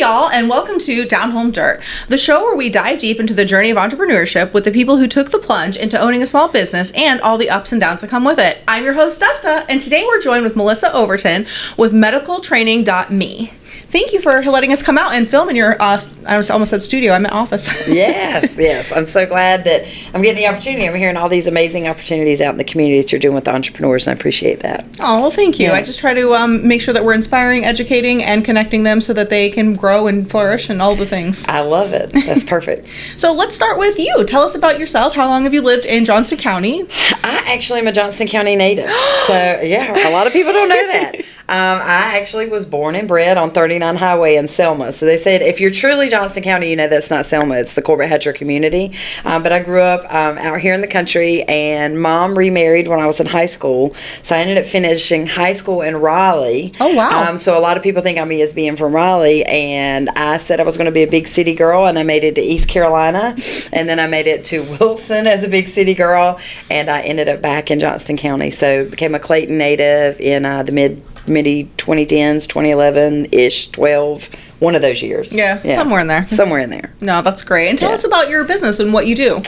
y'all, and welcome to Down Home Dirt, the show where we dive deep into the journey of entrepreneurship with the people who took the plunge into owning a small business and all the ups and downs that come with it. I'm your host, Desta, and today we're joined with Melissa Overton with medicaltraining.me. Thank you for letting us come out and film in your, I almost said studio, I meant office. Yes. I'm so glad that I'm getting the opportunity. I'm hearing all these amazing opportunities out in the community that you're doing with the entrepreneurs, and I appreciate that. Oh, well, thank you. Yeah. I just try to make sure that we're inspiring, educating, and connecting them so that they can grow and flourish and all the things. I love it. That's perfect. So let's start with you. Tell us about yourself. How long have you lived in Johnston County? I actually am a Johnston County native. So, yeah, a lot of people don't know that. I actually was born and bred on 39 Highway in Selma. So they said, if you're truly Johnston County, you know that's not Selma. It's the Corbett Hatcher community. But I grew up out here in the country, and Mom remarried when I was in high school. So I ended up finishing high school in Raleigh. Oh, wow. So a lot of people think of me as being from Raleigh. And I said I was going to be a big city girl, and I made it to East Carolina. And then I made it to Wilson as a big city girl. And I ended up back in Johnston County. So became a Clayton native in the mid 2010s, 2011-ish, 12, one of those years. Yeah, somewhere in there. Somewhere in there. No, that's great. And tell us about your business and what you do.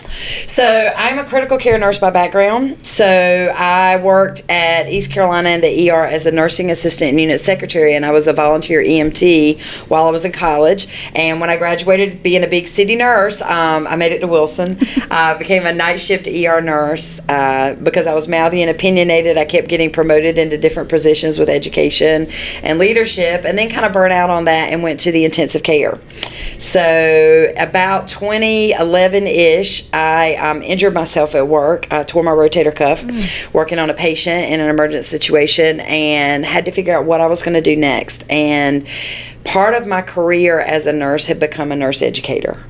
So I'm a critical care nurse by background. So I worked at East Carolina in the ER as a nursing assistant and unit secretary, and I was a volunteer EMT while I was in college. And when I graduated being a big city nurse, I made it to Wilson. I became a night shift ER nurse because I was mouthy and opinionated. I kept getting promoted into different positions with education and leadership, and then kind of burnt out on that and went to the intensive care. So about 2011-ish, I injured myself at work. I tore my rotator cuff working on a patient in an emergent situation, and had to figure out what I was going to do next. And part of my career as a nurse had become a nurse educator,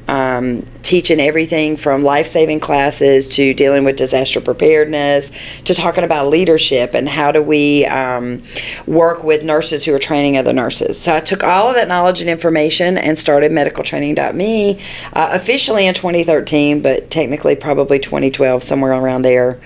teaching everything from life-saving classes to dealing with disaster preparedness to talking about leadership and how do we work with nurses who are training other nurses. So I took all of that knowledge and information and started medicaltraining.me officially in 2013, but technically probably 2012, somewhere around there,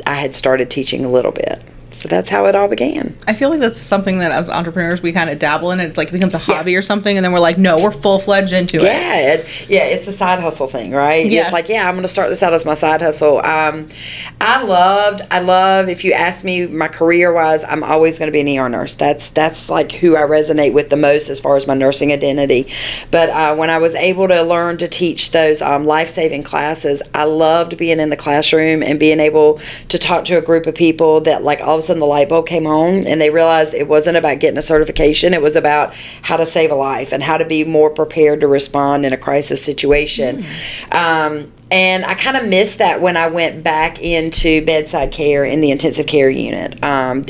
I had started teaching a little bit. So that's how it all began. I feel like that's something that as entrepreneurs we kind of dabble in. It's like it becomes a hobby or something, and then we're like, no, we're full-fledged into it. It's the side hustle thing, right? Yeah. It's like, I'm going to start this out as my side hustle. I love, if you ask me my career-wise, I'm always going to be an ER nurse. That's like who I resonate with the most as far as my nursing identity. But when I was able to learn to teach those life-saving classes, I loved being in the classroom and being able to talk to a group of people that like all of a sudden the light bulb came on and they realized it wasn't about getting a certification. It was about how to save a life and how to be more prepared to respond in a crisis situation. And I kind of missed that when I went back into bedside care in the intensive care unit.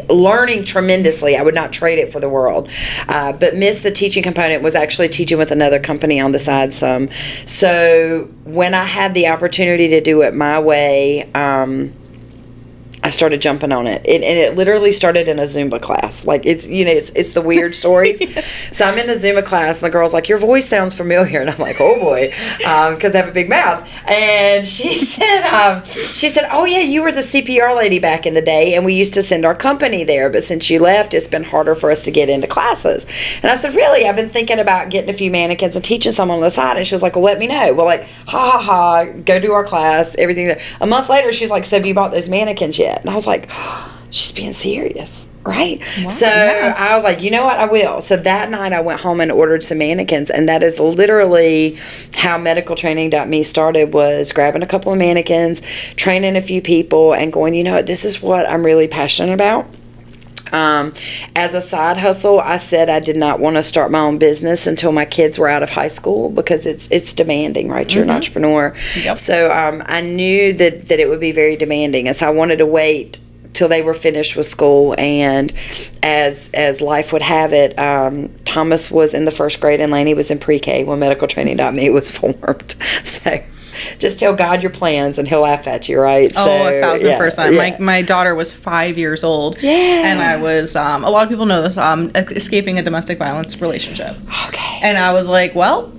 Learning tremendously. I would not trade it for the world. But missed the teaching component, was actually teaching with another company on the side some. So when I had the opportunity to do it my way, I started jumping on it. And it literally started in a Zumba class. Like, it's the weird stories. So I'm in the Zumba class, and the girl's like, your voice sounds familiar. And I'm like, oh boy, because I have a big mouth. And she said, oh yeah, you were the CPR lady back in the day, and we used to send our company there. But since you left, it's been harder for us to get into classes. And I said, really? I've been thinking about getting a few mannequins and teaching some on the side. And she was like, well, let me know. Well, like, go do our class, everything. A month later, she's like, so have you bought those mannequins yet? And I was like, she's being serious, right? Wow, so I was like, you know what, I will. So that night I went home and ordered some mannequins, and that is literally how medicaltraining.me started, was grabbing a couple of mannequins, training a few people, and going, you know what, this is what I'm really passionate about. As a side hustle, I said I did not want to start my own business until my kids were out of high school, because it's demanding, right? You're an entrepreneur. Yep. So I knew that it would be very demanding, and so I wanted to wait till they were finished with school. And as life would have it, Thomas was in the first grade and Laney was in pre-K when medicaltraining.me was formed. So just tell God your plans and he'll laugh at you, right? Oh, 1,000%. Yeah. My daughter was 5 years old. Yeah. And I was, a lot of people know this, escaping a domestic violence relationship. Okay. And I was like, well,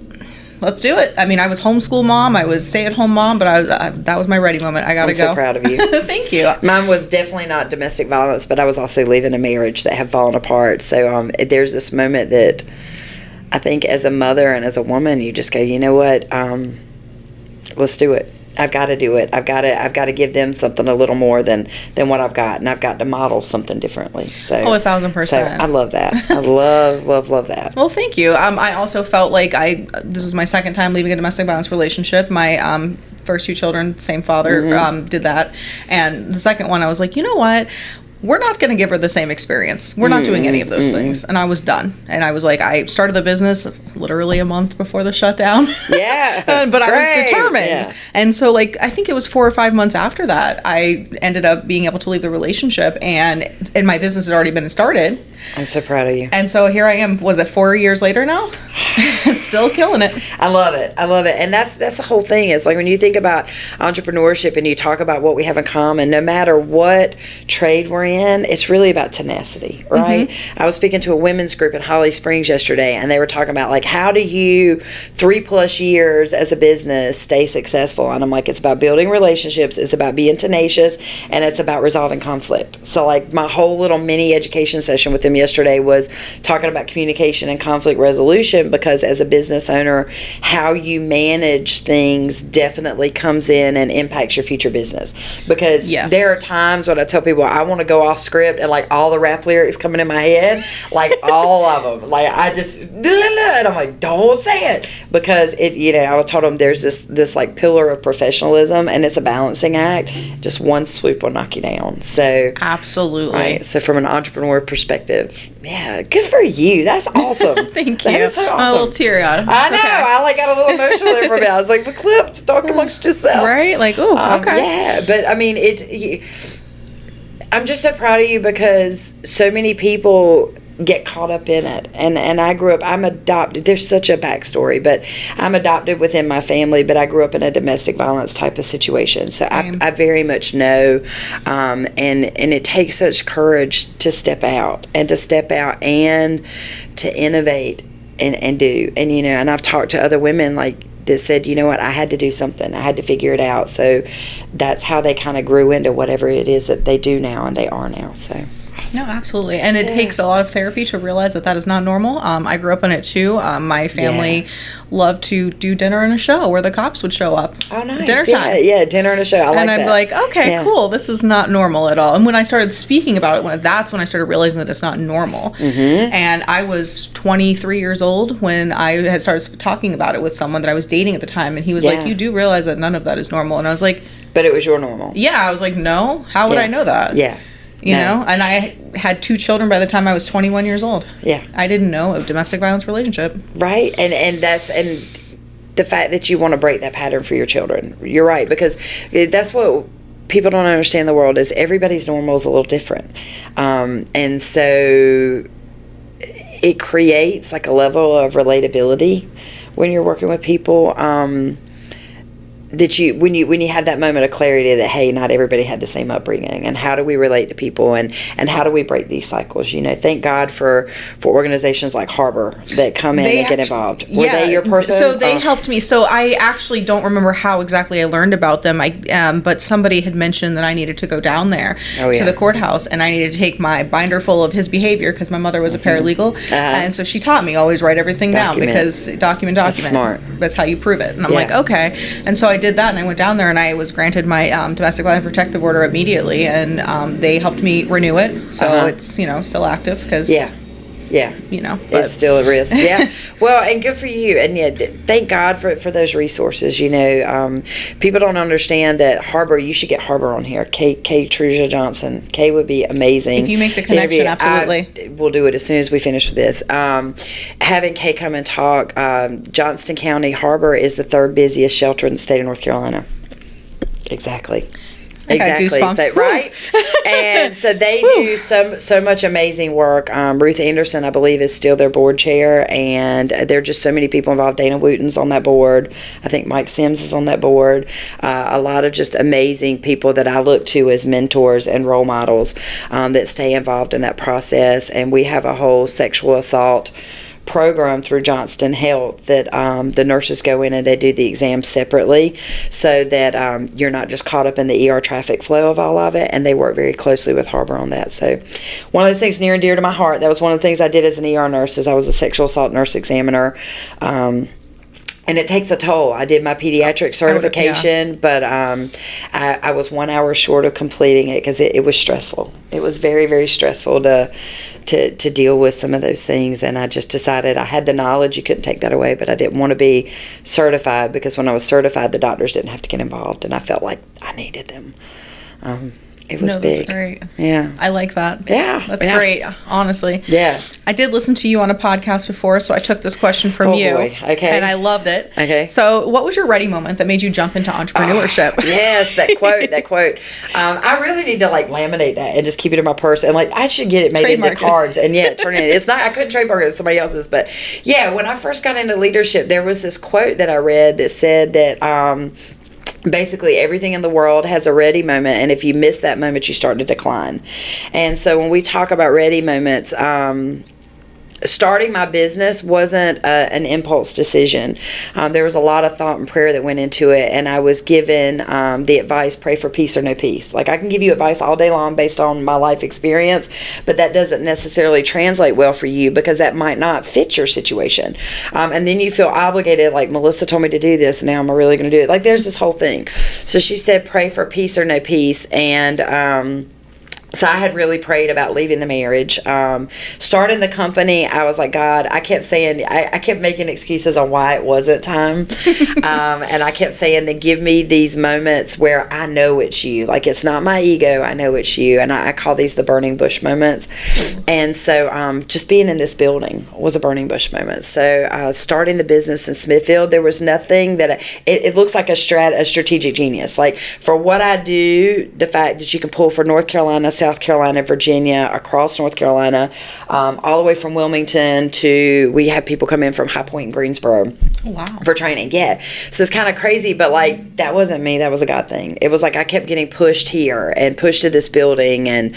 let's do it. I mean, I was homeschool mom. I was stay-at-home mom, but that was my ready moment. I got to go. I'm so proud of you. Thank you. Mine was definitely not domestic violence, but I was also leaving a marriage that had fallen apart. So there's this moment that I think as a mother and as a woman, you just go, you know what, let's do it. I've got to do it. I've got to give them something a little more than what I've got, and I've got to model something differently. So, 1,000%. So I love that. I love that. Well, thank you. I also felt like this was my second time leaving a domestic violence relationship. My first 2 children, same father, did that, and the second one, I was like, you know what? We're not going to give her the same experience. We're not doing any of those things. And I was done. And I was like, I started the business literally a month before the shutdown. Yeah. But I was determined. Yeah. And so, like, I think it was 4 or 5 months after that, I ended up being able to leave the relationship, and my business had already been started. I'm so proud of you. And so here I am. Was it 4 years later now? Still killing it. I love it. And that's the whole thing. Is like when you think about entrepreneurship and you talk about what we have in common, no matter what trade we're in, it's really about tenacity, right? I was speaking to a women's group in Holly Springs yesterday, and they were talking about, like, how do you 3+ years as a business stay successful? And I'm like, it's about building relationships, it's about being tenacious, and it's about resolving conflict. So, like, my whole little mini education session with them yesterday was talking about communication and conflict resolution, because as a business owner, how you manage things definitely comes in and impacts your future business. Because there are times when I tell people I want to go off script and, like, all the rap lyrics coming in my head, like, all of them, like, I just, and I'm like, don't say it, because it, you know, I told them there's this like pillar of professionalism, and it's a balancing act. Just one swoop will knock you down. So absolutely. Right. So from an entrepreneur perspective, yeah, good for you. That's awesome. Thank you. That is so awesome. I'm a little teary-eyed. I know. Okay. I like got a little emotional there for a minute. I was like, the clip, talk amongst yourself. Right? Like, oh, okay. Yeah, but I mean, I'm just so proud of you, because so many people get caught up in it, and I grew up, I'm adopted, there's such a backstory, but I'm adopted within my family, but I grew up in a domestic violence type of situation, so I very much know, and it takes such courage to step out and to innovate and do, and you know, and I've talked to other women like that said, you know what, I had to do something, I had to figure it out, so that's how they kind of grew into whatever it is that they do now and they are now. So no, absolutely. And it takes a lot of therapy to realize that is not normal. I grew up in it too. My family loved to do dinner and a show where the cops would show up. Oh, nice. Dinner time. Yeah, dinner and a show. I like that. And I'd be like, okay, cool. This is not normal at all. And when I started speaking about it, that's when I started realizing that it's not normal. And I was 23 years old when I had started talking about it with someone that I was dating at the time. And he was like, you do realize that none of that is normal. And I was like, but it was your normal. Yeah. I was like, no. How would I know that? Yeah. You know, and I had 2 children by the time I was 21 years old. Yeah. I didn't know a domestic violence relationship. Right. And the fact that you want to break that pattern for your children. You're right, because that's what people don't understand the world is everybody's normal is a little different. And so it creates like a level of relatability when you're working with people. That when you have that moment of clarity that, hey, not everybody had the same upbringing, and how do we relate to people, and how do we break these cycles? You know, thank God for organizations like Harbor that come in and get involved. Were they your person? So they helped me. So I actually don't remember how exactly I learned about them. But somebody had mentioned that I needed to go down there to the courthouse, and I needed to take my binder full of his behavior because my mother was a paralegal, and so she taught me always write everything down, because document. That's smart. That's how you prove it. And I'm like, okay. And so I did that, and I went down there, and I was granted my domestic violence protective order immediately, and they helped me renew it, so it's still active, because it's still a risk. Well, and good for you, and thank God for those resources. People don't understand that Harbor, you should get Harbor on here. Kay Truja Johnson. Kay would be amazing. If you make the connection, absolutely. We'll do it as soon as we finish with this. Having Kay come and talk, Johnston County Harbor is the 3rd busiest shelter in the state of North Carolina. Exactly. So, right? And so they do so much amazing work. Ruth Anderson, I believe, is still their board chair, and there are just so many people involved. Dana Wooten's on that board. I think Mike Sims is on that board. A lot of just amazing people that I look to as mentors and role models that stay involved in that process. And we have a whole sexual assault program through Johnston Health that the nurses go in and they do the exam separately so that you're not just caught up in the ER traffic flow of all of it, and they work very closely with Harbor on that. So one of those things near and dear to my heart. That was one of the things I did as an ER nurse, is I was a sexual assault nurse examiner. And it takes a toll. I did my pediatric certification, but I was 1 hour short of completing it because it was stressful. It was very, very stressful to deal with some of those things. And I just decided I had the knowledge. You couldn't take that away, but I didn't want to be certified because when I was certified, the doctors didn't have to get involved, and I felt like I needed them. It was big. That's great. Yeah. I like that. Yeah. That's great, honestly. Yeah. I did listen to you on a podcast before, so I took this question from you. Boy. Okay. And I loved it. Okay. So what was your ready moment that made you jump into entrepreneurship? Yes, that quote. I really need to laminate that and just keep it in my purse. And I should get it made into cards and turn it in. It's not, I couldn't trademark it, it's somebody else's. But yeah, when I first got into leadership, there was this quote that I read that said that, basically everything in the world has a ready moment, and if you miss that moment, you start to decline. And so when we talk about ready moments, starting my business wasn't an impulse decision. There was a lot of thought and prayer that went into it, and I was given the advice, pray for peace or no peace. I can give you advice all day long based on my life experience, but that doesn't necessarily translate well for you because that might not fit your situation. And then you feel obligated, Melissa told me to do this, now am I really going to do it? There's this whole thing. So she said, pray for peace or no peace, and so I had really prayed about leaving the marriage. Starting the company, I was like, God, I kept saying, I kept making excuses on why it wasn't time. And I kept saying, then give me these moments where I know it's you. It's not my ego, I know it's you. And I call these the burning bush moments. And so just being in this building was a burning bush moment. So starting the business in Smithfield, there was nothing that, it looks like a strategic genius. For what I do, the fact that you can pull for North Carolina, South Carolina, Virginia, across North Carolina, all the way from Wilmington to, we have people come in from High Point and Greensboro. Wow. For training. Yeah. So it's kind of crazy, but that wasn't me. That was a God thing. It was I kept getting pushed here and pushed to this building, and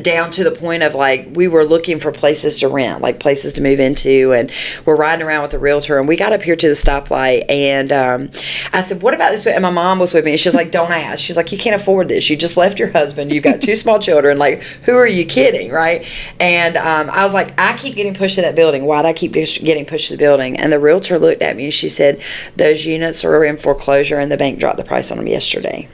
down to the point of we were looking for places to rent, places to move into, and we're riding around with a realtor, and we got up here to the stoplight, and I said, what about this? And my mom was with me, and she's like, don't ask. She's like, you can't afford this. You just left your husband. You've got 2 small children. Who are you kidding, right? And I was like, I keep getting pushed to that building. Why do I keep getting pushed to the building? And the realtor looked at me, and she said, those units are in foreclosure, and the bank dropped the price on them yesterday.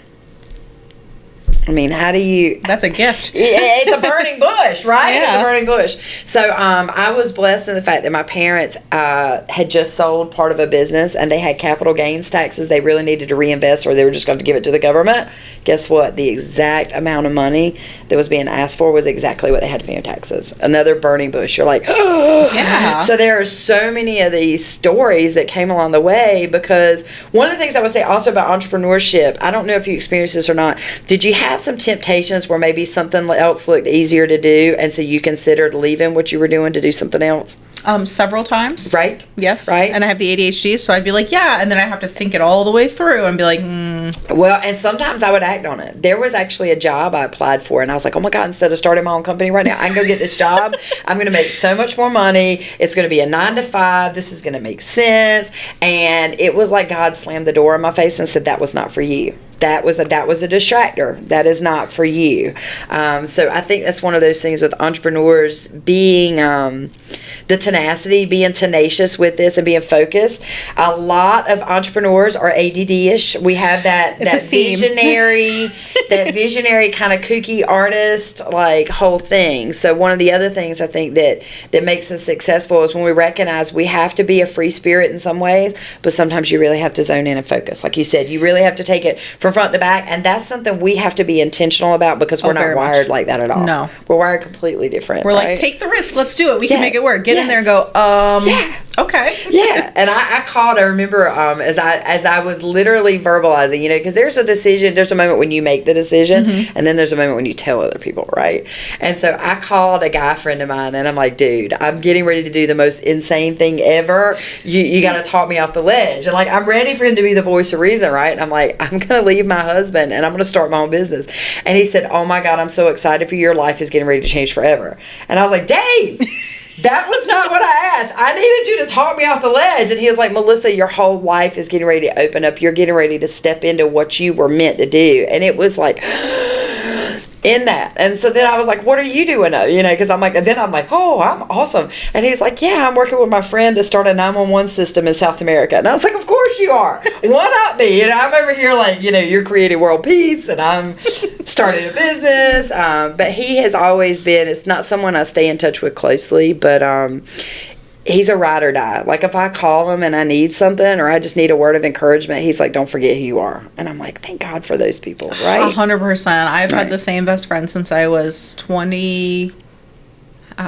I mean, how do you... That's a gift. It's a burning bush, right? Yeah. It's a burning bush. So I was blessed in the fact that my parents had just sold part of a business, and they had capital gains taxes they really needed to reinvest, or they were just going to give it to the government. Guess what? The exact amount of money that was being asked for was exactly what they had to pay in taxes. Another burning bush. You're like, oh. Yeah. So there are so many of these stories that came along the way, because one of the things I would say also about entrepreneurship, I don't know if you experienced this or not, did you have some temptations where maybe something else looked easier to do, and so you considered leaving what you were doing to do something else? Several times. Right? Yes. Right? And I have the ADHD, so I'd be like, yeah, and then I have to think it all the way through and be like, Well, and sometimes I would act on it. There was actually a job I applied for, and I was like, oh my God, instead of starting my own company right now, I can go get this job. I'm going to make so much more money. It's going to be a 9 to 5. This is going to make sense. And it was like God slammed the door in my face and said, that was not for you. That was a distractor. That is not for you. So I think that's one of those things with entrepreneurs, being the tenacity, being tenacious with this and being focused. A lot of entrepreneurs are ADD-ish. We have that visionary kind of kooky artist whole thing. So one of the other things I think that makes us successful is when we recognize we have to be a free spirit in some ways, but sometimes you really have to zone in and focus. Like you said, you really have to take it from front to back, and that's something we have to be intentional about, because we're not wired like that at all. No. We're wired completely different. We're like, take the risk, let's do it, we can make it work. Get in there and go, okay. Yeah. And I remember as I was literally verbalizing, because there's a decision, there's a moment when you make the decision, and then there's a moment when you tell other people, right? And so I called a guy friend of mine, and I'm like, dude, I'm getting ready to do the most insane thing ever. You got to talk me off the ledge. And I'm ready for him to be the voice of reason, right? And I'm like, I'm going to leave my husband, and I'm going to start my own business. And he said, oh my God, I'm so excited for you. Your life is getting ready to change forever. And I was like, Dave, That was not what I asked. I needed you to talk me off the ledge. And he was like, Melissa, your whole life is getting ready to open up. You're getting ready to step into what you were meant to do. And it was like, in that. And so then I was like, what are you doing? Because I'm like, oh, I'm awesome. And he's like, yeah, I'm working with my friend to start a 911 system in South America. And I was like, of course you are. One up me. I'm over here like, you're creating world peace and I'm starting a business. But he has always been, it's not someone I stay in touch with closely, but he's a ride or die. Like if I call him and I need something or I just need a word of encouragement, he's like, don't forget who you are. And I'm like, thank God for those people, right? 100%. I've had the same best friend since I was 20.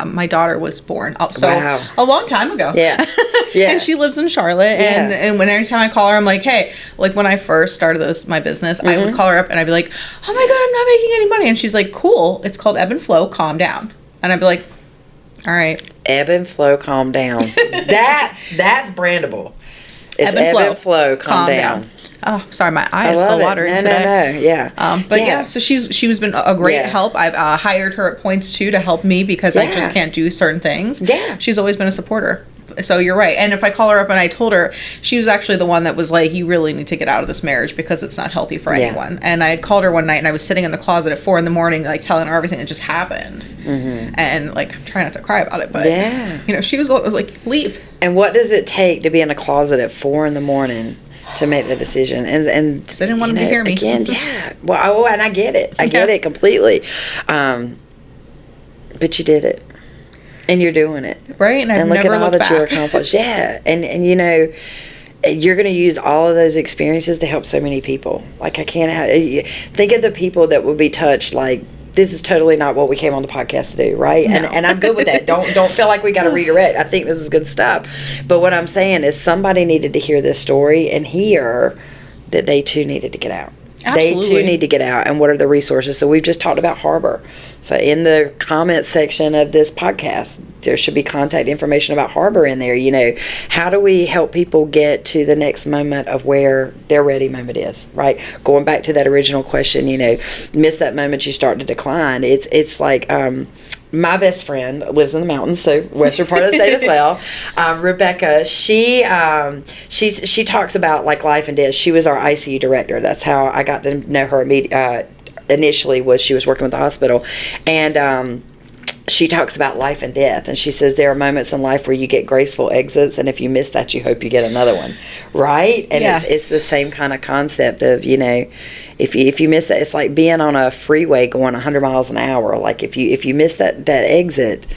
My daughter was born. So wow. A long time ago. Yeah. Yeah. And she lives in Charlotte. And, and every time I call her, I'm like, hey, like when I first started my business, I would call her up and I'd be like, oh my God, I'm not making any money. And she's like, cool. It's called Ebb and Flow. Calm down. And I'd be like, all right. Ebb and Flow, calm down. That's brandable. It's Ebb and Flow, calm down. Oh, sorry, my eye is so watering today. No, yeah. But yeah, so she's been a great help. I've hired her at points too to help me because I just can't do certain things. Yeah. She's always been a supporter. So you're right. And if I call her up and I told her, she was actually the one that was like, you really need to get out of this marriage because it's not healthy for anyone. And I had called her one night and I was sitting in the closet at 4 a.m, like telling her everything that just happened. And like, I'm trying not to cry about it, but she was like, leave. And what does it take to be in the closet at 4 a.m. to make the decision? And they didn't want them to hear me. Again, well, and I get it. I get it completely. But you did it. And you're doing it. Right, and I've look never at all looked that you back. accomplished. Yeah, and you're going to use all of those experiences to help so many people. Like I can't think of the people that will be touched. Like this is totally not what we came on the podcast to do, right? No. And I'm good with that. Don't feel like we got to redirect. I think this is good stuff. But what I'm saying is somebody needed to hear this story and hear that they too needed to get out. Absolutely. They too need to get out. And what are the resources? So we've just talked about Harbor. So in the comments section of this podcast, there should be contact information about Harbor in there. How do we help people get to the next moment of where their ready moment is, right? Going back to that original question, miss that moment you start to decline. It's like my best friend lives in the mountains, so western part of the state as well. Rebecca, she talks about like life and death. She was our ICU director. That's how I got to know her initially. Was she was working with the hospital, and she talks about life and death, and she says there are moments in life where you get graceful exits, and if you miss that, you hope you get another one, right? And it's the same kind of concept of if you miss it, it's like being on a freeway going 100 miles an hour. Like if you miss that exit,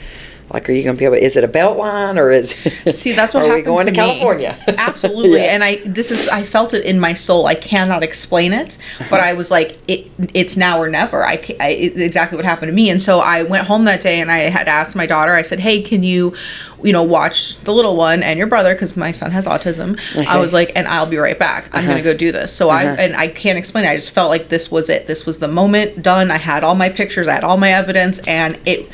like, are you going to be able? Is it a belt line or is? See, that's what happened. Are we going to California? Absolutely, and I felt it in my soul. I cannot explain it, but I was like, it's now or never. Exactly what happened to me, and so I went home that day and I had asked my daughter. I said, hey, can you, watch the little one and your brother because my son has autism. Okay. I was like, and I'll be right back. I'm going to go do this. So I can't explain it. I just felt like this was it. This was the moment. Done. I had all my pictures. I had all my evidence, and it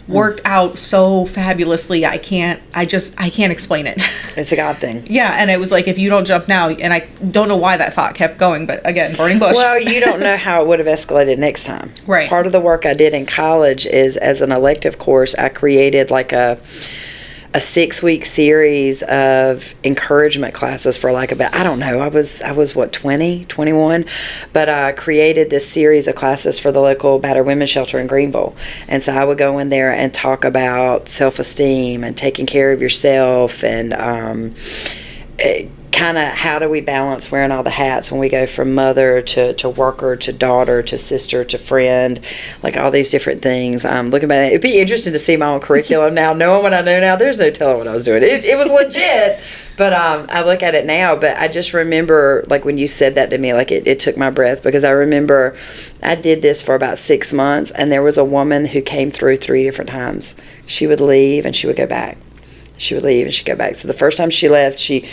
worked out so fabulously. I can't explain it. It's a God thing. Yeah, and it was like, if you don't jump now, and I don't know why that thought kept going, but again, burning bush. Well, you don't know how it would have escalated next time. Right. Part of the work I did in college is, as an elective course, I created like a 6-week series of encouragement classes for like about, I don't know, I was what, 20, 21, but I created this series of classes for the local battered women's shelter in Greenville. And so I would go in there and talk about self-esteem and taking care of yourself and kind of how do we balance wearing all the hats when we go from mother to worker to daughter to sister to friend, like all these different things. Looking back, it'd be interesting to see my own curriculum now. Knowing what I know now, there's no telling what I was doing. It was legit, but I look at it now. But I just remember, like when you said that to me, like it took my breath, because I remember I did this for about 6 months, and there was a woman who came through 3 different times. She would leave and she would go back. She would leave and she'd go back. So the first time she left, she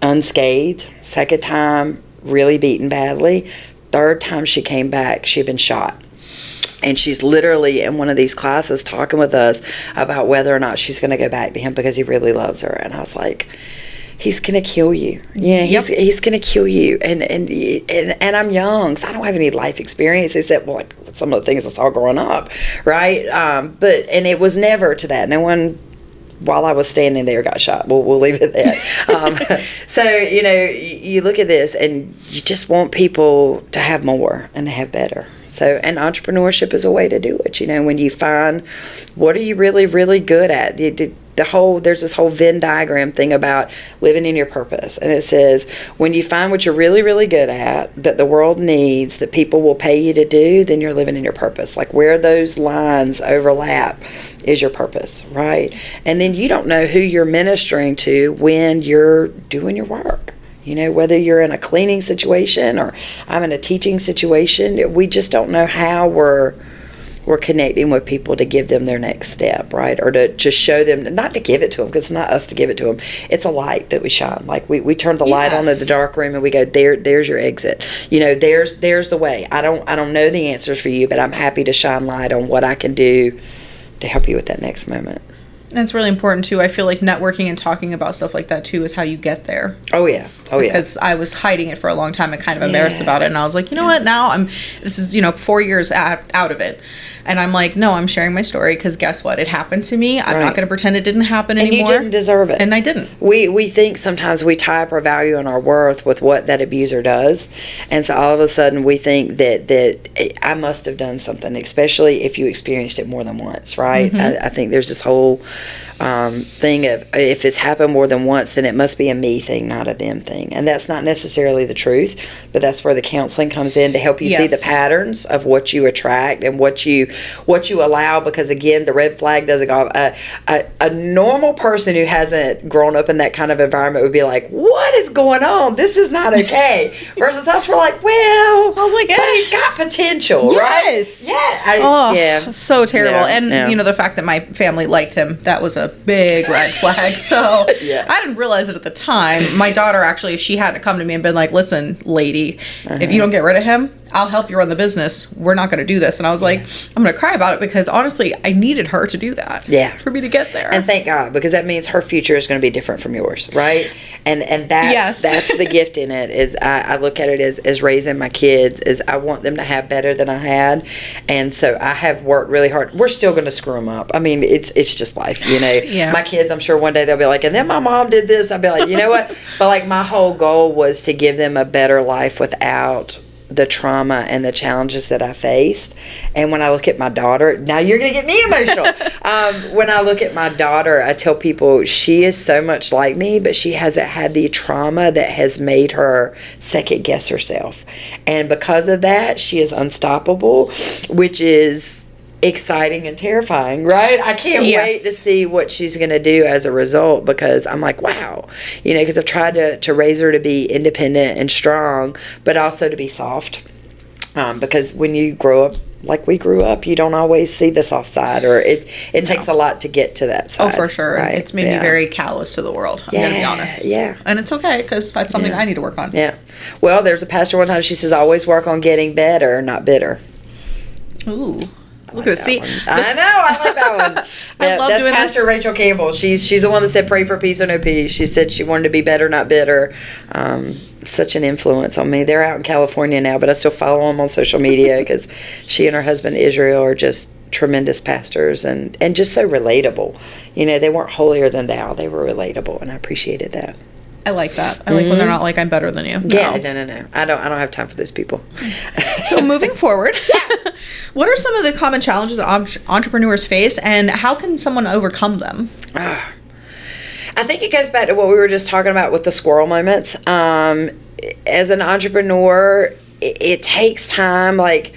unscathed. Second time, really beaten badly. Third time she came back, she'd been shot. And she's literally in one of these classes talking with us about whether or not she's going to go back to him because he really loves her. And I was like, he's going to kill you. Yeah, he's going to kill you. And I'm young, so I don't have any life experience except like some of the things I saw growing up, right? But it was never to that. No one while I was standing there, got shot. We'll leave it there. So, you look at this and you just want people to have more and to have better. So, and entrepreneurship is a way to do it. When you find what are you really, really good at. There's this whole Venn diagram thing about living in your purpose. And it says, when you find what you're really, really good at, that the world needs, that people will pay you to do, then you're living in your purpose. Like where those lines overlap is your purpose, right? And then you don't know who you're ministering to when you're doing your work. Whether you're in a cleaning situation or I'm in a teaching situation, we just don't know how we're connecting with people to give them their next step, right? Or to just show them, not to give it to them, because it's not us to give it to them. It's a light that we shine. Like we turn the light on in the dark room and we go, there's your exit. There's the way. I don't know the answers for you, but I'm happy to shine light on what I can do to help you with that next moment. That's really important too. I feel like networking and talking about stuff like that too is how you get there. Oh yeah. Because I was hiding it for a long time and kind of embarrassed about it, and I was like, what? Now this is 4 years out of it, and I'm like, no, I'm sharing my story because guess what? It happened to me. I'm not going to pretend it didn't happen anymore. And you didn't deserve it. And I didn't. We think sometimes we tie up our value and our worth with what that abuser does, and so all of a sudden we think that I must have done something, especially if you experienced it more than once, right? I think there's this whole thing of if it's happened more than once, then it must be a me thing, not a them thing. And that's not necessarily the truth, but that's where the counseling comes in to help you see the patterns of what you attract and what you allow, because again, the red flag doesn't go off. A normal person who hasn't grown up in that kind of environment would be like, what is going on? This is not okay. Versus us, we're like, well, I was like, but he's got potential, yes. Right? Yeah. So terrible. And the fact that my family liked him, that was a big red flag. So I didn't realize it at the time. My daughter actually, she had to come to me and been like, listen, lady, if you don't get rid of him, I'll help you run the business. We're not going to do this. And I was like, I'm going to cry about it because honestly, I needed her to do that. Yeah. For me to get there. And thank God, because that means her future is going to be different from yours, right? And that's the gift in it. Is I look at it as raising my kids. Is I want them to have better than I had, and so I have worked really hard. We're still going to screw them up. I mean, it's just life, Yeah. My kids, I'm sure one day they'll be like, and then my mom did this. I'll be like, you know what? But like my whole goal was to give them a better life without the trauma and the challenges that I faced. And when I look at my daughter, now you're going to get me emotional. When I look at my daughter, I tell people she is so much like me, but she hasn't had the trauma that has made her second guess herself. And because of that, she is unstoppable, which is exciting and terrifying, right? I can't wait to see what she's going to do as a result, because I'm like, wow, because I've tried to raise her to be independent and strong, but also to be soft, because when you grow up like we grew up, you don't always see the soft side, or it takes a lot to get to that side. Oh, for sure. Right? It's made me very callous to the world. I'm going to be honest. Yeah. And it's okay, because that's something I need to work on. Yeah. Well, there's a pastor one time, she says, always work on getting better, not bitter. Ooh. Look at see. I know. I like that one. That's Pastor Rachel Campbell. She's the one that said, "Pray for peace or no peace." She said she wanted to be better, not bitter. Such an influence on me. They're out in California now, but I still follow them on social media because she and her husband Israel are just tremendous pastors and just so relatable. They weren't holier than thou. They were relatable, and I appreciated that. I like that. I like when they're not like, I'm better than you. Yeah, no. I don't have time for those people. So moving forward, what are some of the common challenges that entrepreneurs face, and how can someone overcome them? I think it goes back to what we were just talking about with the squirrel moments. As an entrepreneur, it takes time. Like,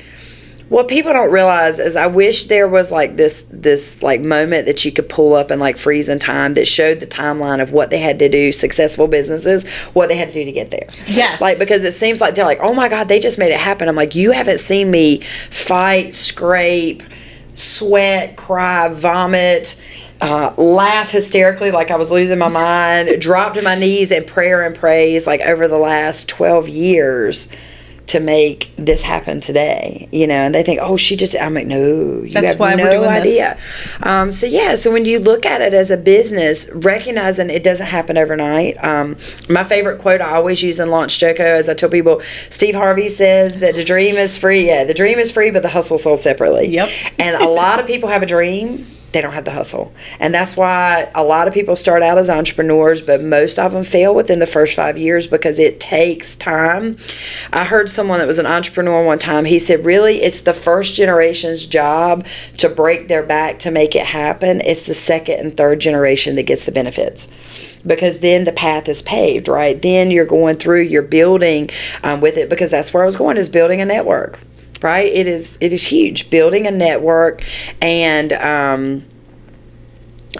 what people don't realize is I wish there was like this like moment that you could pull up and like freeze in time that showed the timeline of what they had to do, successful businesses, what they had to do to get there. Yes. Like, because it seems like they're like, oh my God, they just made it happen. I'm like, you haven't seen me fight, scrape, sweat, cry, vomit, laugh hysterically like I was losing my mind, drop to my knees in prayer and praise like over the last 12 years to make this happen today, and they think, oh, I'm like, no, you have no idea. So when you look at it as a business, recognizing it doesn't happen overnight. My favorite quote I always use in Launch Joko is I tell people, Steve Harvey says that the dream is free. Yeah, the dream is free, but the hustle sold separately. Yep. And a lot of people have a dream, they don't have the hustle. And that's why a lot of people start out as entrepreneurs, but most of them fail within the first 5 years because it takes time. I heard someone that was an entrepreneur one time. He said, really, it's the first generation's job to break their back to make it happen. It's the second and third generation that gets the benefits, because then the path is paved, right? Then you're going through, you're building with it, because that's where I was going, is building a network. Right? It is huge, building a network and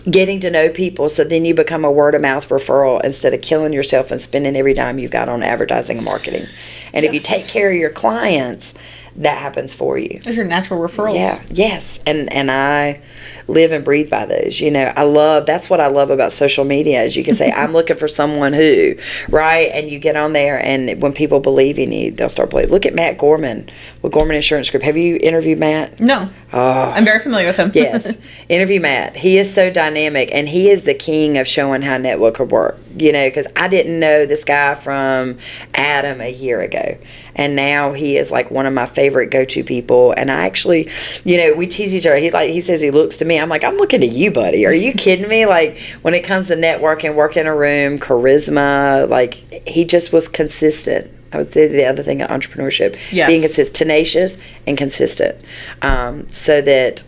getting to know people, so then you become a word of mouth referral instead of killing yourself and spending every dime you've got on advertising and marketing. And if you take care of your clients, that happens for you. Those are natural referrals. Yeah, yes. And I live and breathe by those. That's what I love about social media, is you can say, I'm looking for someone who, right? And you get on there, and when people believe in you, they'll start believing. Look at Matt Gorman with Gorman Insurance Group. Have you interviewed Matt? No. I'm very familiar with him. Yes. Interview Matt. He is so dynamic, and he is the king of showing how network could work. Because I didn't know this guy from Adam a year ago. And now he is like one of my favorite go-to people. And I actually, we tease each other. He says he looks to me. I'm like, I'm looking to you, buddy. Are you kidding me? Like, when it comes to networking, work in a room, charisma, like, he just was consistent. I would say the other thing in entrepreneurship, yes, being tenacious and consistent, so that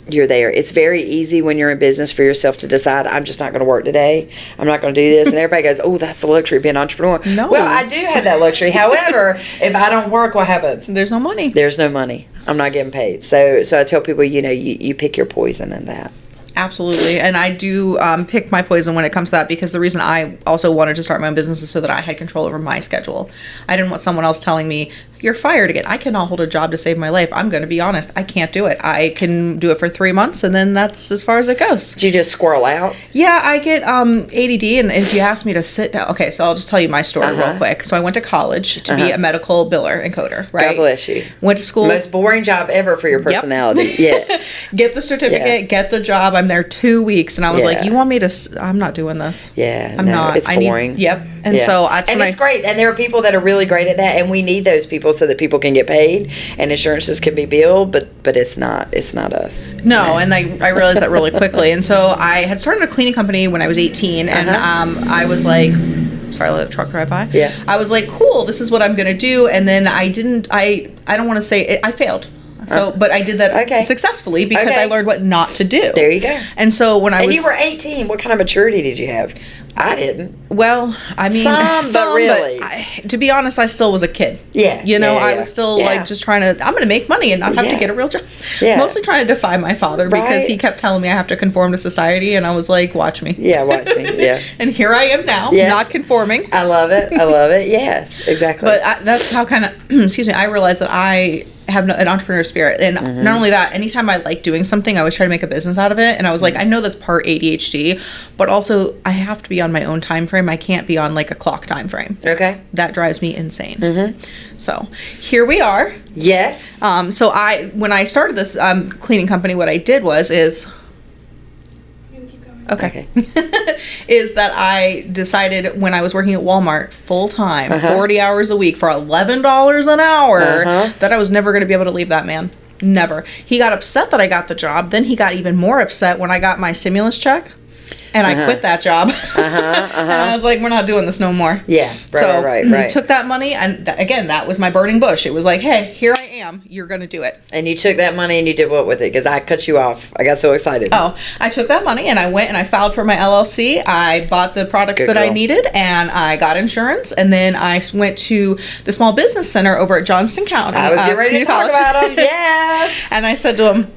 you're there. It's very easy when you're in business for yourself to decide, I'm just not going to work today. I'm not going to do this. And everybody goes, oh, that's the luxury of being an entrepreneur. No. Well, I do have that luxury. However, if I don't work, what happens? There's no money. There's no money. I'm not getting paid. So I tell people, you pick your poison in that. Absolutely. And I do pick my poison when it comes to that, because the reason I also wanted to start my own business is so that I had control over my schedule. I didn't want someone else telling me, you're fired again. I cannot hold a job to save my life. I'm going to be honest. I can't do it. I can do it for 3 months, and then that's as far as it goes. Did you just squirrel out? Yeah, I get ADD, and if you ask me to sit down. Okay, so I'll just tell you my story real quick. So I went to college to be a medical biller and coder, right? God bless you. Went to school. Most boring job ever for your personality. Yep. Yeah. Get the certificate, get the job. I'm there 2 weeks, and I was like, you want me to, I'm not doing this. Yeah, I'm not. It's boring. Yep. And so that's and it's great. And there are people that are really great at that, and we need those people so that people can get paid and insurances can be billed, but it's not us. No, and I realized that really quickly. And so I had started a cleaning company when I was 18, and I was like, sorry, I let the truck drive by. Yeah. I was like, cool, this is what I'm going to do. And then I don't want to say it, I failed. So, but I did that successfully because I learned what not to do. There you go. And so when you were 18, what kind of maturity did you have? I didn't. Well, I mean, some but really. But to be honest, I still was a kid. Yeah. I was still like just trying to, I'm going to make money and not have to get a real job. Yeah. Mostly trying to defy my father because he kept telling me I have to conform to society, and I was like, watch me. Yeah, watch me. Yeah. And here I am now, not conforming. I love it. Yes, exactly. But that's how kind of, excuse me, I realized that I have an entrepreneur spirit, and not only that, anytime I like doing something, I always try to make a business out of it. And I was like, I know that's part ADHD, but also I have to be on my own time frame. I can't be on like a clock time frame. Okay. That drives me insane. So here we are. Yes. So when I started this cleaning company, what I did is is that I decided when I was working at Walmart full time, 40 hours a week for $11 an hour, that I was never going to be able to leave that man. Never. He got upset that I got the job. Then he got even more upset when I got my stimulus check. And I quit that job. And I was like, we're not doing this no more. Yeah. Right. Took that money. And again, that was my burning bush. It was like, hey, here I am. You're going to do it. And you took that money and you did what with it? Because I cut you off. I got so excited. Oh, I took that money and I went and I filed for my LLC. I bought the products I needed, and I got insurance. And then I went to the Small Business Center over at Johnston County. I was getting ready to talk about them. Yes. And I said to him,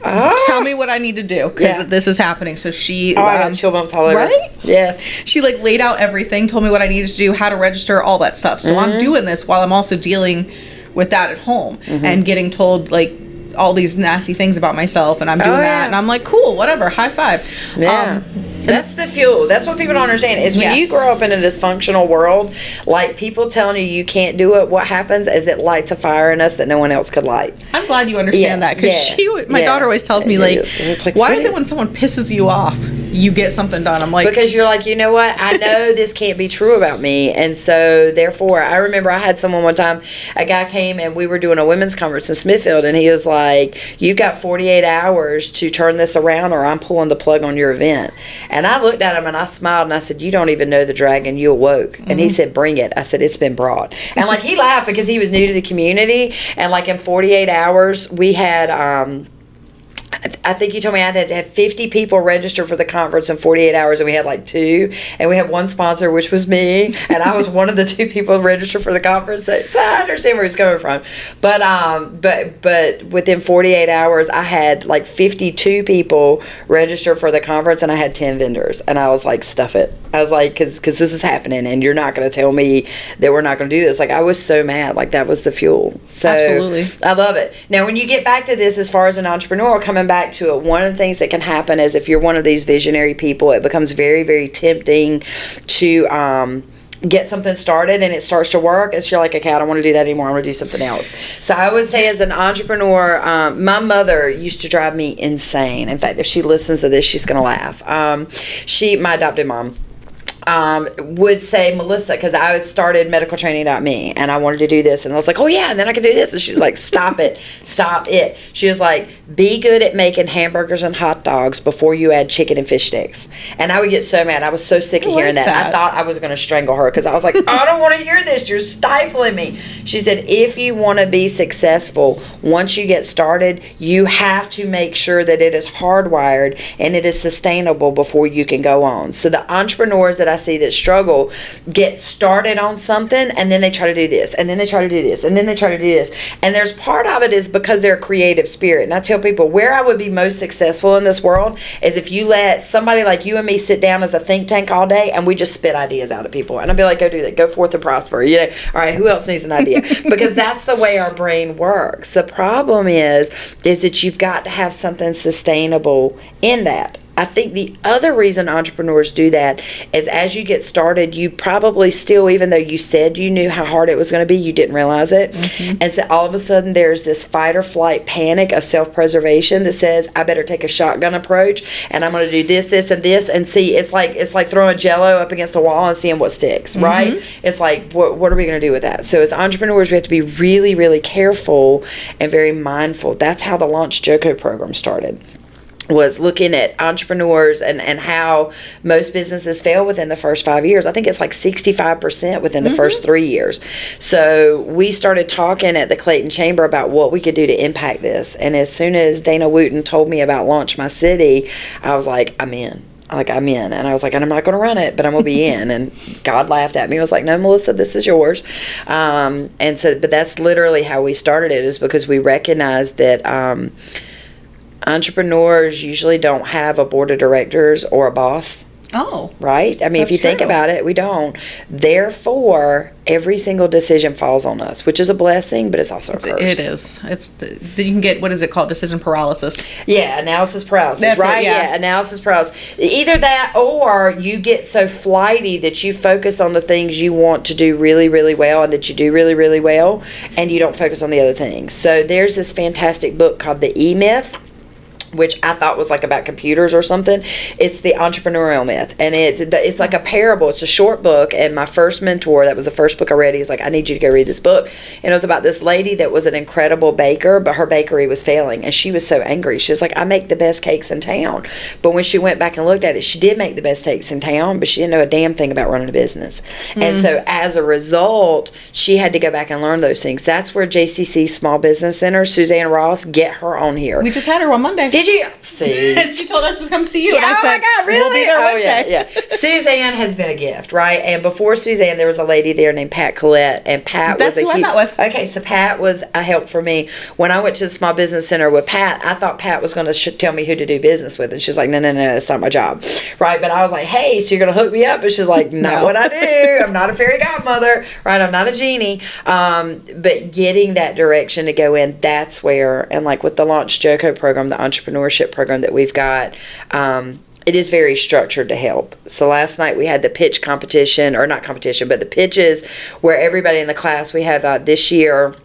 tell me what I need to do, because this is happening. So she... I got chill bumps all over. Right? Yes. She laid out everything, told me what I needed to do, how to register, all that stuff. So I'm doing this while I'm also dealing with that at home and getting told like all these nasty things about myself, and I'm doing that, and I'm like, cool, whatever, high five. Yeah. That's the fuel. That's what people don't understand is when you grow up in a dysfunctional world, like people telling you can't do it, what happens is it lights a fire in us that no one else could light. I'm glad you understand that, because my daughter always tells me like why is it when someone pisses you off you get something done. I'm like, because you're like, you know what? I know this can't be true about me. And so therefore, I remember I had someone one time, a guy came and we were doing a women's conference in Smithfield, and he was like, you've got 48 hours to turn this around or I'm pulling the plug on your event. And I looked at him and I smiled and I said, you don't even know the dragon you awoke. And he said, bring it. I said, it's been brought. And like, he laughed because he was new to the community. And like in 48 hours, we had, I think he told me I had to have 50 people register for the conference in 48 hours, and we had like 2, and we had one sponsor, which was me, and I was one of the 2 people registered for the conference. So I understand where he's coming from, but within 48 hours, I had like 52 people register for the conference, and I had 10 vendors, and I was like, stuff it. I was like, because this is happening, and you're not going to tell me that we're not going to do this. Like, I was so mad. Like, that was the fuel. So absolutely, I love it. Now, when you get back to this, as far as an entrepreneur, coming back to it, one of the things that can happen is if you're one of these visionary people, it becomes very, very tempting to get something started and it starts to work. It's you're like, okay, I don't want to do that anymore. I want to do something else. So I would say as an entrepreneur, my mother used to drive me insane. In fact, if she listens to this, she's going to laugh. My adopted mom, would say, Melissa, because I had started medicaltraining.me and I wanted to do this, and I was like, oh yeah, and then I could do this, and she's like, stop it. She was like, be good at making hamburgers and hot dogs before you add chicken and fish sticks. And I would get so mad. I was so sick of hearing that. I thought I was going to strangle her because I was like, I don't want to hear this, you're stifling me. She said, if you want to be successful, once you get started, you have to make sure that it is hardwired and it is sustainable before you can go on. So the entrepreneurs that I see that struggle get started on something, and then they try to do this, and then they try to do this, and then they try to do this. And there's part of it is because they're a creative spirit. And I tell people where I would be most successful in this world is if you let somebody like you and me sit down as a think tank all day and we just spit ideas out at people. And I'd be like, go do that, go forth and prosper. You know, all right, who else needs an idea? Because that's the way our brain works. The problem is that you've got to have something sustainable in that. I think the other reason entrepreneurs do that is as you get started, you probably still, even though you said you knew how hard it was going to be, you didn't realize it. Mm-hmm. And so all of a sudden there's this fight or flight panic of self-preservation that says, I better take a shotgun approach and I'm going to do this, this, and this. And see, it's like throwing Jell-O up against a wall and seeing what sticks, mm-hmm. right? It's like, what are we going to do with that? So as entrepreneurs, we have to be really, really careful and very mindful. That's how the Launch Joko program started. Was looking at entrepreneurs and how most businesses fail within the first 5 years. I think it's like 65% within the mm-hmm. first 3 years. So we started talking at the Clayton Chamber about what we could do to impact this. And as soon as Dana Wooten told me about Launch My City, I was like, I'm in. And I was like, and I'm not going to run it, but I'm going to be in. And God laughed at me. I was like, no, Melissa, this is yours. And so, but that's literally how we started it, is because we recognized that entrepreneurs usually don't have a board of directors or a boss. Oh. Right? I mean, if you think about it, we don't. Therefore, every single decision falls on us, which is a blessing, but it's also a curse. It is. You can get, what is it called? Decision paralysis. Yeah, analysis paralysis. That's right? It, yeah, analysis paralysis. Either that, or you get so flighty that you focus on the things you want to do really, really well and that you do really, really well, and you don't focus on the other things. So there's this fantastic book called The E-Myth, which I thought was like about computers or something. It's the entrepreneurial myth, and it's like a parable. It's a short book, and my first mentor, that was the first book I read, he was like, I need you to go read this book. And it was about this lady that was an incredible baker, but her bakery was failing, and she was so angry. She was like, I make the best cakes in town. But when she went back and looked at it, she did make the best cakes in town, but she didn't know a damn thing about running a business. Mm-hmm. And so as a result, she had to go back and learn those things. That's where JCC Small Business Center, Suzanne Ross, get her on here. We just had her on Monday. Did you? See. She told us to come see you. Yeah, and I said, my God, really? We'll be there Wednesday. Yeah. Suzanne has been a gift, right? And before Suzanne, there was a lady there named Pat Collette, and Pat That's was a who I met with. Okay, so Pat was a help for me. When I went to the Small Business Center with Pat, I thought Pat was going to tell me who to do business with, and she's like, no, that's not my job, right? But I was like, hey, so you're going to hook me up? And she's like, not what I do. I'm not a fairy godmother, right? I'm not a genie. But getting that direction to go in, that's where, and like with the Launch Joko program, the entrepreneurship program that we've got, it is very structured to help. So last night we had the pitch competition, or not competition, but the pitches where everybody in the class, we have this year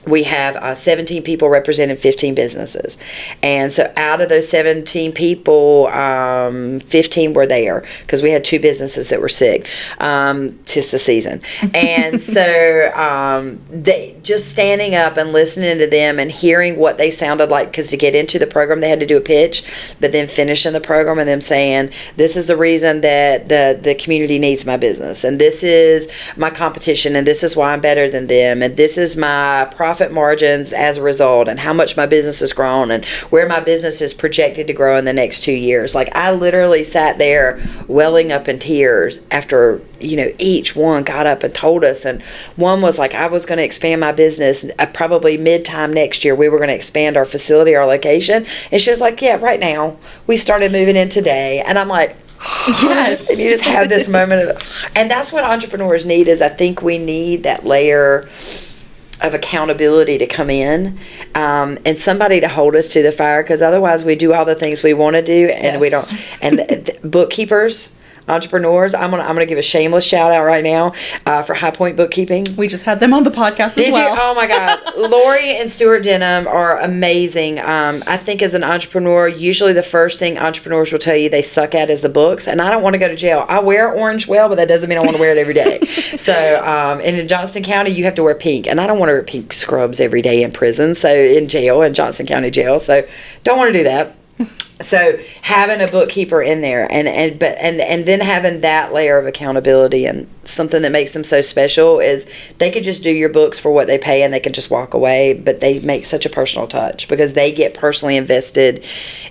we have 17 people representing 15 businesses. And so out of those 17 people, 15 were there because we had 2 businesses that were sick. 'Tis the season. And so they just standing up and listening to them and hearing what they sounded like, because to get into the program, they had to do a pitch, but then finishing the program and them saying, this is the reason that the community needs my business. And this is my competition. And this is why I'm better than them. And this is my profit margins as a result, and how much my business has grown, and where my business is projected to grow in the next 2 years. Like, I literally sat there welling up in tears after, each one got up and told us. And one was like, I was going to expand my business probably mid-time next year. We were going to expand our facility, our location. And she was like, yeah, right now. We started moving in today. And I'm like, yes. And you just have this moment of, and that's what entrepreneurs need. Is I think we need that layer of accountability to come in, and somebody to hold us to the fire, because otherwise we do all the things we want to do and we don't. And bookkeepers, entrepreneurs, I'm gonna give a shameless shout out right now for High Point Bookkeeping. We just had them on the podcast as well. Did you? Oh my God. Lori and Stuart Denham are amazing. I think as an entrepreneur, usually the first thing entrepreneurs will tell you they suck at is the books. And I don't want to go to jail. I wear orange well, but that doesn't mean I want to wear it every day. So, and in Johnston County, you have to wear pink. And I don't want to wear pink scrubs every day in prison. So in jail, in Johnston County jail. So don't want to do that. So having a bookkeeper in there and then having that layer of accountability, and something that makes them so special is they could just do your books for what they pay and they can just walk away, but they make such a personal touch because they get personally invested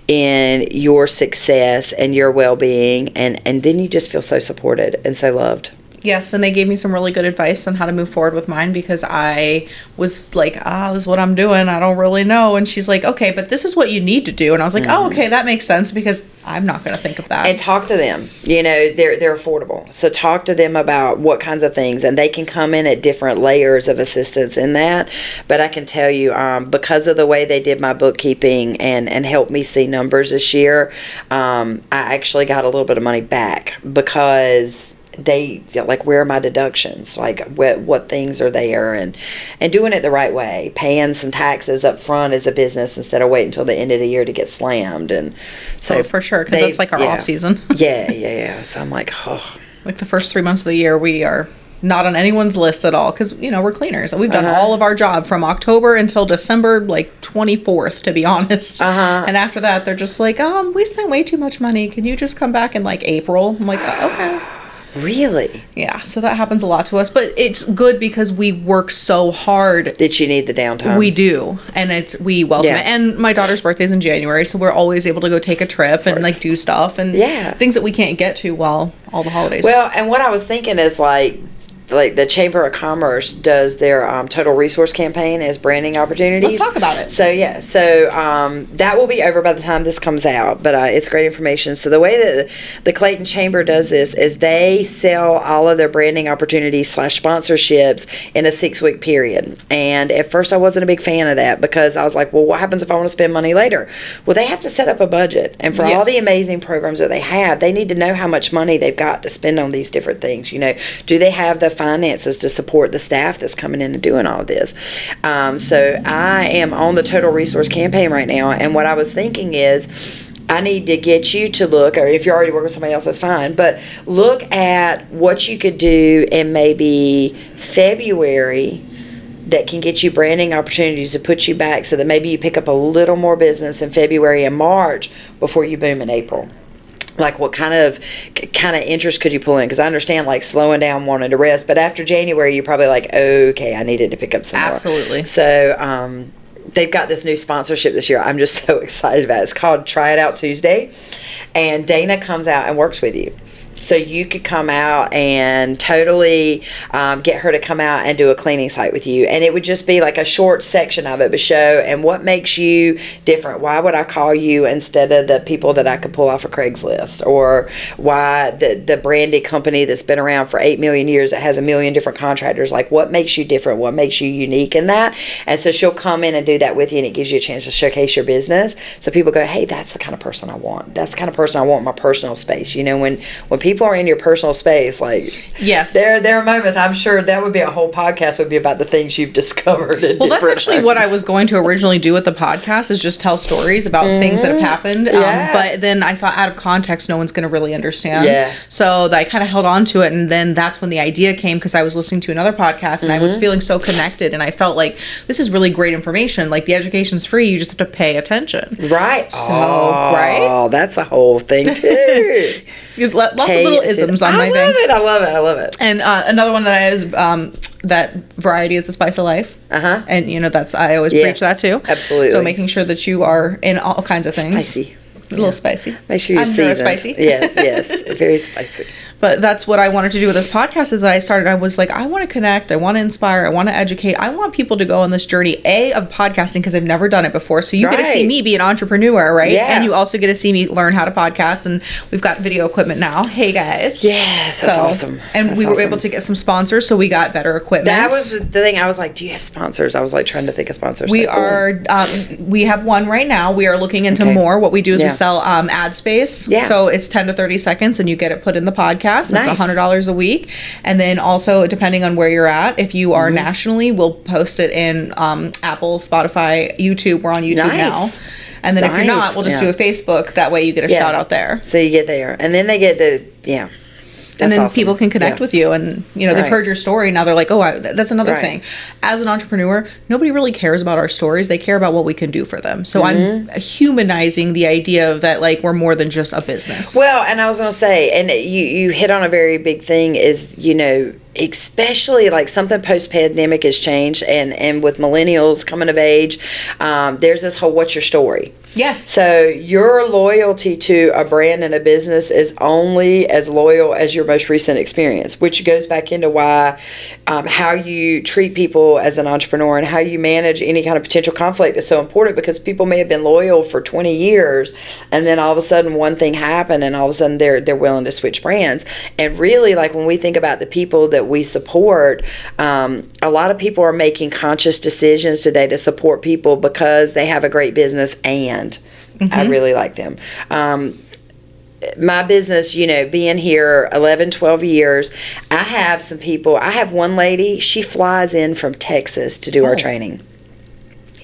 in your success and your well-being, and then you just feel so supported and so loved. Yes, and they gave me some really good advice on how to move forward with mine, because I was like, this is what I'm doing. I don't really know. And she's like, okay, but this is what you need to do. And I was like, oh, okay, that makes sense, because I'm not going to think of that. And talk to them. They're affordable. So talk to them about what kinds of things, and they can come in at different layers of assistance in that. But I can tell you, because of the way they did my bookkeeping and helped me see numbers this year, I actually got a little bit of money back, because they like, where are my deductions, like what things are there, and doing it the right way, paying some taxes up front as a business instead of waiting until the end of the year to get slammed. And so for sure, because that's like our off season. yeah So I'm like, like the first 3 months of the year we are not on anyone's list at all, because we're cleaners. We've done all of our job from October until December 24th, to be honest. And after that they're just like, we spent way too much money, can you just come back in April? I'm like, okay. Really? Yeah, so that happens a lot to us, but it's good because we work so hard. That you need the downtime. We do, and we welcome it. And my daughter's birthday's in January, so we're always able to go take a trip and do stuff and things that we can't get to while all the holidays. Well, and what I was thinking is like the Chamber of Commerce does their total resource campaign as branding opportunities. Let's talk about it. So that will be over by the time this comes out, but it's great information. So the way that the Clayton Chamber does this is they sell all of their branding opportunities / sponsorships in a 6-week period. And at first I wasn't a big fan of that, because I was like, well, what happens if I want to spend money later? Well, they have to set up a budget, and for all the amazing programs that they have, they need to know how much money they've got to spend on these different things. Do they have the finances to support the staff that's coming in and doing all of this? So I am on the total resource campaign right now, and what I was thinking is I need to get you to look, or if you're already working with somebody else, that's fine, but look at what you could do in maybe February that can get you branding opportunities to put you back, so that maybe you pick up a little more business in February and March before you boom in April. Like, what kind of interest could you pull in? Because I understand slowing down, wanting to rest, but after January you're probably like, okay, I needed to pick up some more. Absolutely. So they've got this new sponsorship this year. I'm just so excited about it. It's called Try It Out Tuesday, and Dana comes out and works with you. So you could come out and totally get her to come out and do a cleaning site with you. And it would just be like a short section of it, but show and what makes you different. Why would I call you instead of the people that I could pull off of Craigslist? Or why the branded company that's been around for 8 million years that has 1 million different contractors? Like, what makes you different? What makes you unique in that? And so she'll come in and do that with you, and it gives you a chance to showcase your business. So people go, hey, that's the kind of person I want. That's the kind of person I want in my personal space. When people people are in your personal space, like, yes, there are moments, I'm sure that would be a whole podcast would be about the things you've discovered. Well, that's actually what I was going to originally do with the podcast, is just tell stories about things that have happened. But then I thought, out of context, no one's going to really understand. Yeah. So I kind of held on to it, and then that's when the idea came, because I was listening to another podcast, and I was feeling so connected, and I felt like this is really great information. Like, the education's free, you just have to pay attention. Right. So, right? Oh, that's a whole thing too. Lots of little isms on my thing. I love it. And another one that I is that variety is the spice of life. And that's, I always preach that too. Absolutely. So making sure that you are in all kinds of things. Spicy. A little spicy. Make sure you're seasoned. Spicy. Yes, very spicy. But that's what I wanted to do with this podcast, is that I was like, I want to connect, I want to inspire, I want to educate, I want people to go on this journey, of podcasting, because I've never done it before. So you get to see me be an entrepreneur, right? Yeah. And you also get to see me learn how to podcast, and we've got video equipment now. Hey guys. Yes, that's awesome. And we were able to get some sponsors, so we got better equipment. That was the thing. I was like, do you have sponsors? I was like trying to think of sponsors. We we have one right now. We are looking into more. What we do is we sell ad space. Yeah. So it's 10 to 30 seconds, and you get it put in the podcast. Nice. It's $100 a week. And then also, depending on where you're at, if you are nationally, we'll post it in Apple, Spotify, YouTube. We're on YouTube now. And then if you're not, we'll just do a Facebook. That way you get a shout out there. So you get there. And then they get and then people can connect with you, and they've heard your story. Now they're like, oh, that's another thing. As an entrepreneur, nobody really cares about our stories. They care about what we can do for them. So I'm humanizing the idea of that, like, we're more than just a business. Well, and I was going to say, and you hit on a very big thing, is, especially like something post-pandemic has changed, and with millennials coming of age, there's this whole, what's your story? Yes. So your loyalty to a brand and a business is only as loyal as your most recent experience, which goes back into why how you treat people as an entrepreneur and how you manage any kind of potential conflict is so important, because people may have been loyal for 20 years, and then all of a sudden one thing happened, and all of a sudden they're willing to switch brands. And really, like, when we think about the people that we support, a lot of people are making conscious decisions today to support people because they have a great business, and I really like them. My business, being here 11, 12 years, I have some people. I have one lady, she flies in from Texas to do our training.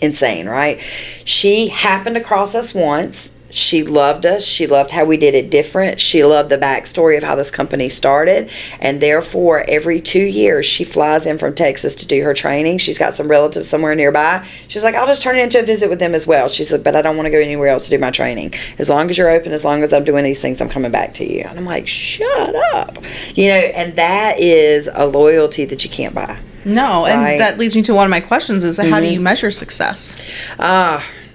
Insane, right? She happened across us once. She loved us. She loved how we did it different. She loved the backstory of how this company started. And therefore, every 2 years, she flies in from Texas to do her training. She's got some relatives somewhere nearby. She's like, I'll just turn it into a visit with them as well. She said, but I don't want to go anywhere else to do my training. As long as you're open, as long as I'm doing these things, I'm coming back to you. And I'm like, shut up. And that is a loyalty that you can't buy. No, and that leads me to one of my questions is, how do you measure success?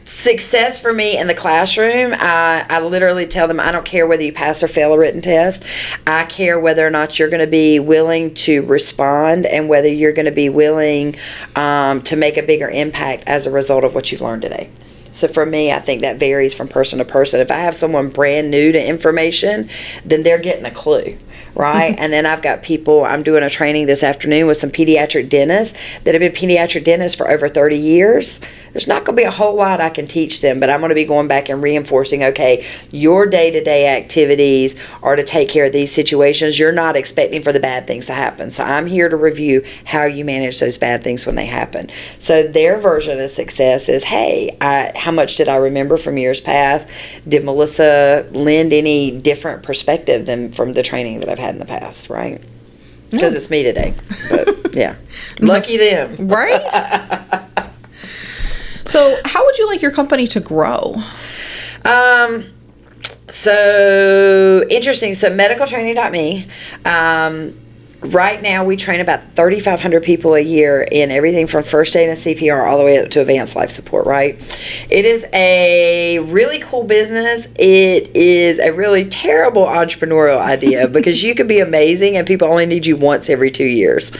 Success for me in the classroom, I literally tell them, I don't care whether you pass or fail a written test. I care whether or not you're going to be willing to respond, and whether you're going to be willing to make a bigger impact as a result of what you've learned today. So for me, I think that varies from person to person. If I have someone brand new to information, then they're getting a clue, right? And then I've got people, I'm doing a training this afternoon with some pediatric dentists that have been pediatric dentists for over 30 years. There's not going to be a whole lot I can teach them, but I'm going to be going back and reinforcing, okay, your day-to-day activities are to take care of these situations. You're not expecting for the bad things to happen. So I'm here to review how you manage those bad things when they happen. So their version of success is, hey, how much did I remember from years past? Did Melissa lend any different perspective than from the training that I've had in the past, right? Because it's me today. But yeah, lucky them. Right? So how would you like your company to grow? So interesting. So medicaltraining.me. Right now, we train about 3,500 people a year in everything from first aid and CPR all the way up to advanced life support, right? It is a really cool business. It is a really terrible entrepreneurial idea because you could be amazing and people only need you once every 2 years.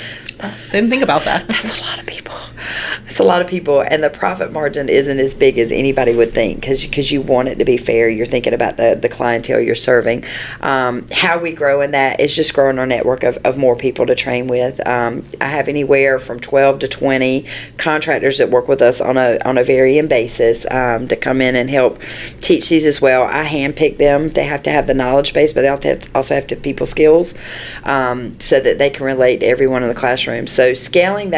Didn't think about that. That's a lot of people. It's a lot of people, and the profit margin isn't as big as anybody would think because you want it to be fair. You're thinking about the clientele you're serving. How we grow in that is just growing our network of more people to train with. I have anywhere from 12 to 20 contractors that work with us on a varying basis to come in and help teach these as well. I handpick them. They have to have the knowledge base, but they also have to have people skills so that they can relate to everyone in the classroom. So scaling that